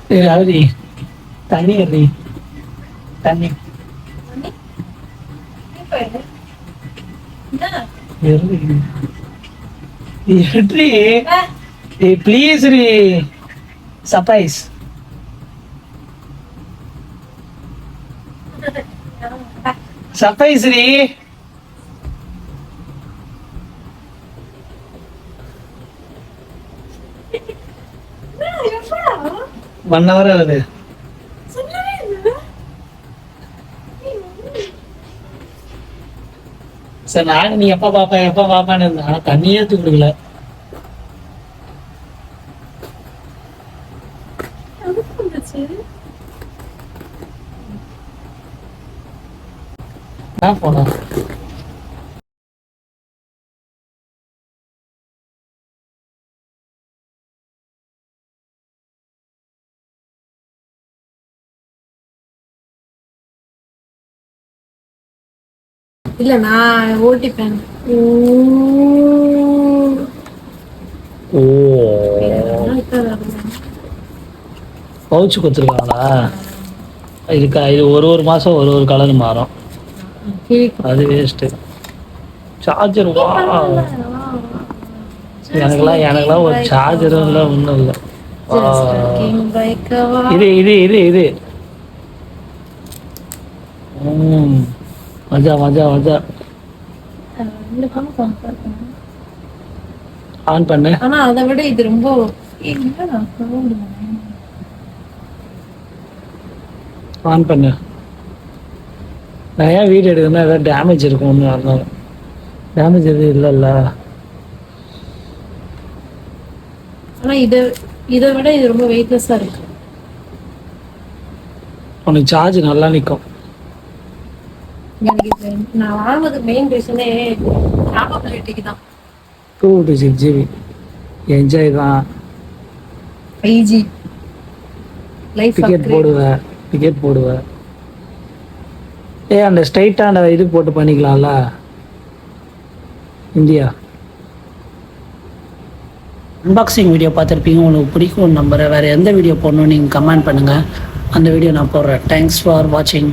அரி தண்ணி அரி தண்ணி please re surprise surprise re 1 hour ஆகுது. சார் நானும் நீ எப்ப பாப்பான்னு இருந்தேன். ஆனா தண்ணியே எடுத்து கொடுக்கல. நான் போனேன். இல்ல நான் ஓட்டிப்பேன். பவுச்சு கொடுத்துருக்காங்களா? இதுக்கா இது ஒரு மாசம் ஒரு கலர் மாறும். அது வேஸ்ட்டு. சார்ஜர் எனக்கெல்லாம் ஒரு சார்ஜரும் இல்லை, ஒன்றும் இல்லை. இது மஜா ஆன் பண்ணு. ஆனா அதை விட இது ரொம்ப ஆன் பண்ணு. நான் ஏன் வீடியோ எடுக்கணும்னா ஏதாவது டேமேஜ் இருக்கும், ஒன்று அதனால. டேமேஜ் எதுவும் இல்லைல்ல. ஆனா இதை விட இது ரொம்ப வெயிட்லெஸ்ஸா இருக்கு. உனக்கு சார்ஜ் நல்லா நிற்கும். நான் வாங்குறது மெயின் ரீசனே கேப்பபிலிட்டிக்கு தான். 256 GB என்ஜாய் தான். 5G லைஃப் டிக்கெட் போடுவேன். அந்த ஸ்ட்ரைட்டான இது போட்டு பண்ணிக்கலாம்ல இந்தியா. அன்பாக்சிங் வீடியோ பார்த்துருப்பீங்க, உங்களுக்கு பிடிக்கும் நம்புறேன். வேறு எந்த வீடியோ போடணும்னு நீங்கள் கமெண்ட் பண்ணுங்கள், அந்த வீடியோ நான் போடுறேன். தேங்க்ஸ் ஃபார் வாட்சிங்.